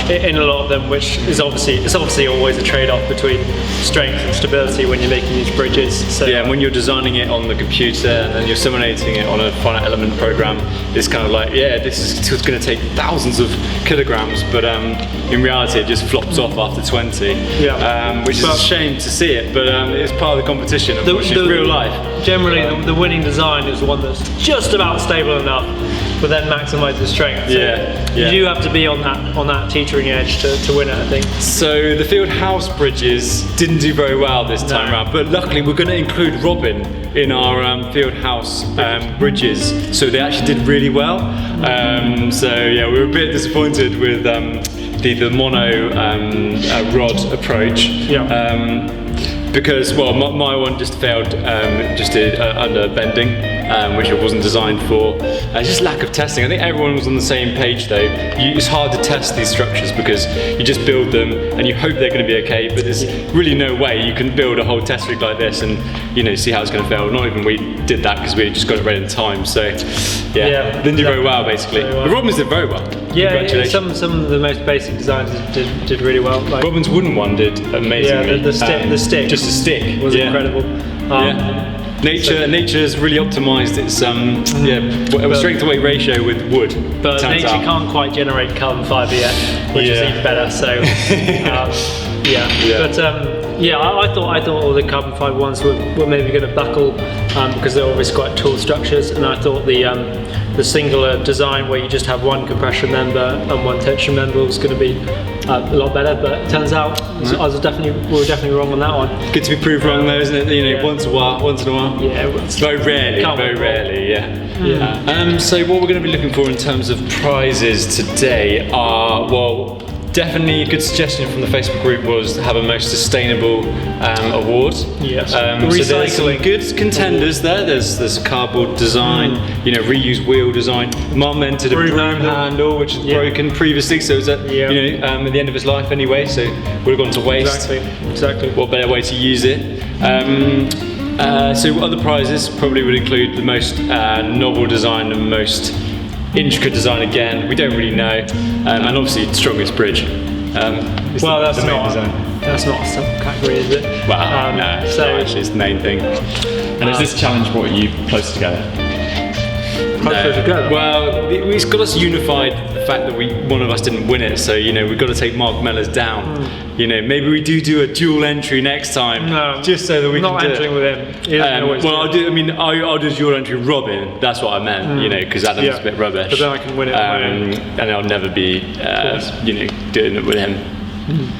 in a lot of them, which is obviously always a trade-off between strength and stability when you're making these bridges. So yeah, and when you're designing it on the computer and then you're simulating it on a finite element program, it's kind of like, yeah, this is going to take thousands of kilograms, but in reality it just flops off after 20. Yeah. Which is a shame to see it, but it's part of the competition. It's real life. Generally, the winning design is the one that's just about stable enough, but then maximise the strength. So you do have to be on that teetering edge to win it, I think. So the Fieldhouse bridges didn't do very well this time around, but luckily we're going to include Robin in our Fieldhouse bridges, so they actually did really well. So yeah, we were a bit disappointed with the mono rod approach. Because, well, my one just failed under bending, which it wasn't designed for. Just lack of testing. I think everyone was on the same page though. It's hard to test these structures because you just build them and you hope they're going to be okay, but there's really no way you can build a whole test rig like this and see how it's going to fail. Not even we did that because we just got it ready in time. So yeah, didn't do very well basically. But Robin's did very well. Yeah, some of the most basic designs did really well. Like, Robin's wooden one did amazingly. Yeah, the stick. Just a stick was incredible. Nature's really optimised its strength to weight ratio with wood. But nature can't quite generate carbon fibre yet, which is even better. So I thought all the carbon fibre ones were maybe going to buckle because they're obviously quite tall structures, and I thought the singular design where you just have one compression member and one tension member was going to be a lot better. But it turns out we were definitely wrong on that one. Good to be proved wrong though, isn't it? Once in a while. Yeah, very rarely. So what we're going to be looking for in terms of prizes today are, definitely a good suggestion from the Facebook group was to have a most sustainable award. Yes. So there's some good contenders there. There's a cardboard design, reused wheel design. Mum entered a broom handle which is broken previously, so it was at the end of its life anyway, so would have gone to waste. Exactly. What better way to use it? So other prizes probably would include the most novel design and most intricate design again, we don't really know, and obviously strongest bridge. That's not a subcategory, is it? Well, no, actually it's the main thing. And is this challenge what you close together? Well, it's got us unified the fact that one of us didn't win it, so we've got to take Mark Mellors down. Maybe we do a dual entry next time, just so that we can do it. Not entering with him. I'll do dual entry Robin. That's what I meant, because Adam's a bit rubbish. But then I can win it. And I'll never be, doing it with him.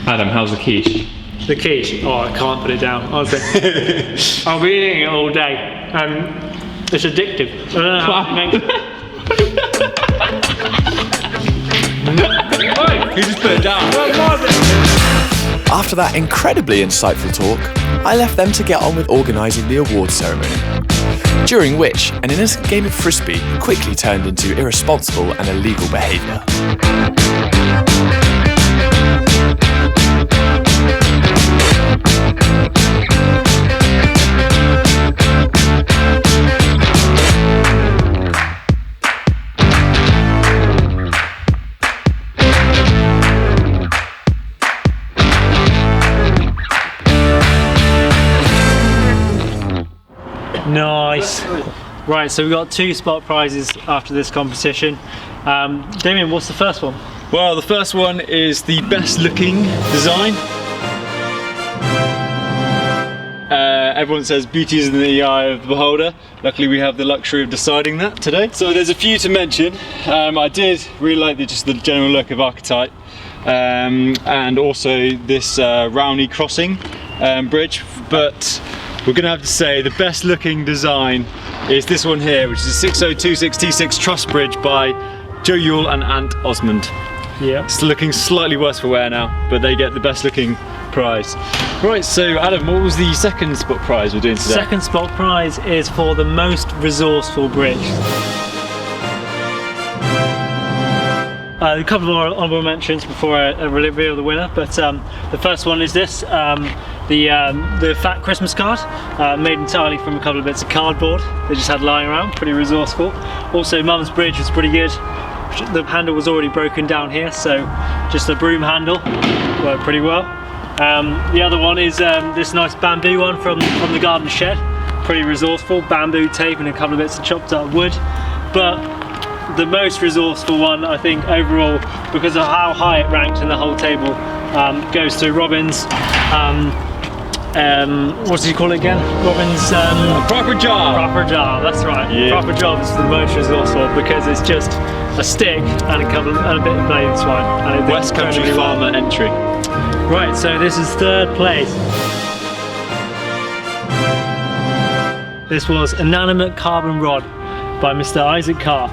Adam, how's the quiche? The quiche? Oh, I can't put it down. Honestly, I'll be eating it all day, and it's addictive. I don't know how to make it. You just put it down. After that incredibly insightful talk, I left them to get on with organising the awards ceremony, during which an innocent game of frisbee quickly turned into irresponsible and illegal behaviour. Nice. Right, so we've got 2 spot prizes after this competition. Damien, what's the first one? Well, the first one is the best looking design. Everyone says beauty is in the eye of the beholder. Luckily we have the luxury of deciding that today. So there's a few to mention. I did really like the general look of Archetype, and also this Rowney crossing bridge, but we're going to have to say the best looking design is this one here, which is a 6026 T6 truss bridge by Joe Yule and Ant Osmond. Yeah. It's looking slightly worse for wear now, but they get the best looking prize. Right, so Adam, what was the second spot prize we're doing today? Second spot prize is for the most resourceful bridge. A couple more honourable mentions before I reveal the winner, but the first one is this, the fat Christmas card, made entirely from a couple of bits of cardboard they just had lying around, pretty resourceful. Also Mum's bridge was pretty good. The handle was already broken down here, so just the broom handle worked pretty well. The other one is this nice bamboo one from the garden shed, pretty resourceful, bamboo tape and a couple of bits of chopped up wood. But the most resourceful one, I think, overall, because of how high it ranked in the whole table, goes to Robin's, what do you call it again? Robin's proper job. Proper job, that's right. Yeah. Proper job is the most resourceful because it's just a stick and a bit of blade swine. And West Country Farmer entry. Right, so this is third place. This was Inanimate Carbon Rod by Mr. Isaac Carr.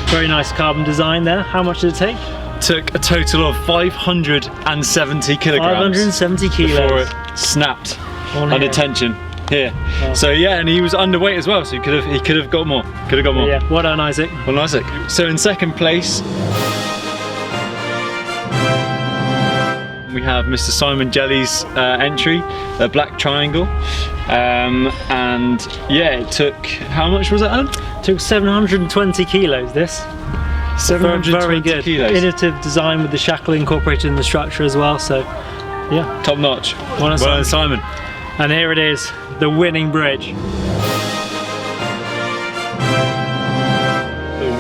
Very nice carbon design there. How much did it take? Took a total of 570 kilograms. 570 kilos. Before it snapped under tension here. Oh. So yeah, and he was underweight as well, so he could have got more. Could have got more. Yeah, well done, Isaac. Well done, Isaac. So in second place, we have Mr. Simon Jelly's entry, a black triangle, and yeah, it took, how much was it, Adam? It took 720 kilos, this. 720 very good. kilos. Innovative design with the shackle incorporated in the structure as well, so yeah. Top notch. Well done, Simon. And here it is, the winning bridge.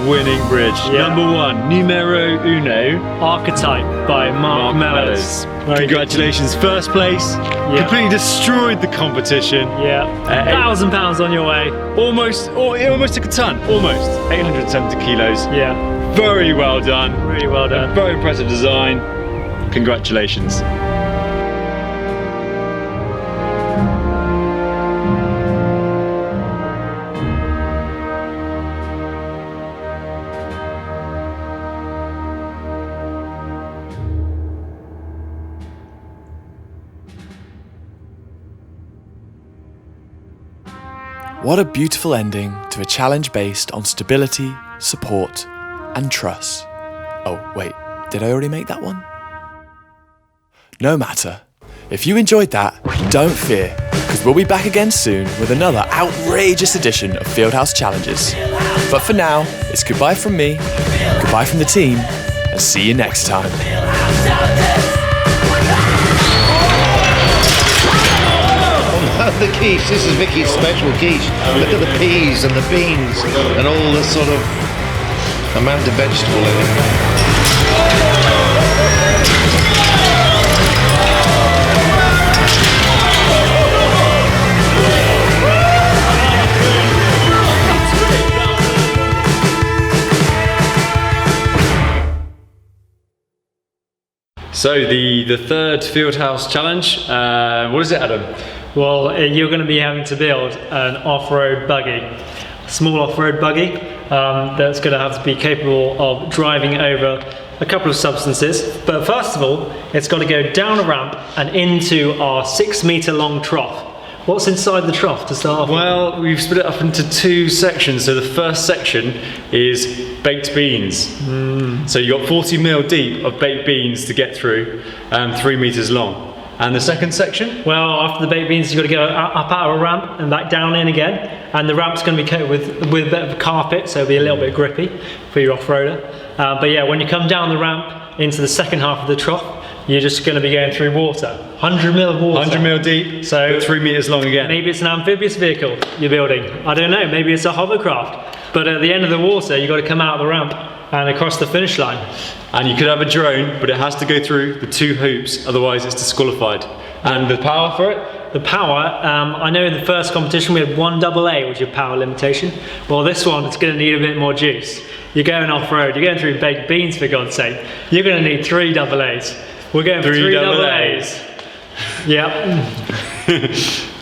winning bridge. Yeah. Number 1, numero uno. Archetype by Mark Mellors. Congratulations, first place. Completely destroyed the competition. Yeah, £1,000 on your way. It almost took a ton. Almost 870 kilos. Yeah, Very well done. really well done. Very impressive design. Congratulations. What a beautiful ending to a challenge based on stability, support, and trust. Oh, wait, did I already make that one? No matter. If you enjoyed that, don't fear, because we'll be back again soon with another outrageous edition of Fieldhouse Challenges. But for now, it's goodbye from me, goodbye from the team, and see you next time. The quiche, this is Vicky's special quiche. Look at the peas and the beans and all the sort of amount of vegetable in it. So the third Fieldhouse challenge, what is it, Adam? Well, you're going to be having to build an off-road buggy, a small off-road buggy that's going to have to be capable of driving over a couple of substances. But first of all, it's got to go down a ramp and into our 6 metre long trough. What's inside the trough to start off with? Well, we've split it up into 2 sections. So the first section is baked beans. So you've got 40 mil deep of baked beans to get through, 3 metres long. And the second section? Well, after the baked beans, you've got to go up out of a ramp and back down in again. And the ramp's going to be coated with a bit of a carpet, so it'll be a little bit grippy for your off-roader. But yeah, when you come down the ramp into the second half of the trough, you're just going to be going through water. 100 mil of water. 100 mil deep, so but 3 metres long again. Maybe it's an amphibious vehicle you're building. I don't know, maybe it's a hovercraft. But at the end of the water, you've got to come out of the ramp and across the finish line. And you could have a drone, but it has to go through the 2 hoops, otherwise it's disqualified. And the power for it? The power, I know in the first competition we had 1 AA, which is power limitation. Well, this one, it's going to need a bit more juice. You're going off-road, you're going through baked beans, for God's sake. You're going to need 3 AAs. We're going for 3 AAs. Yep.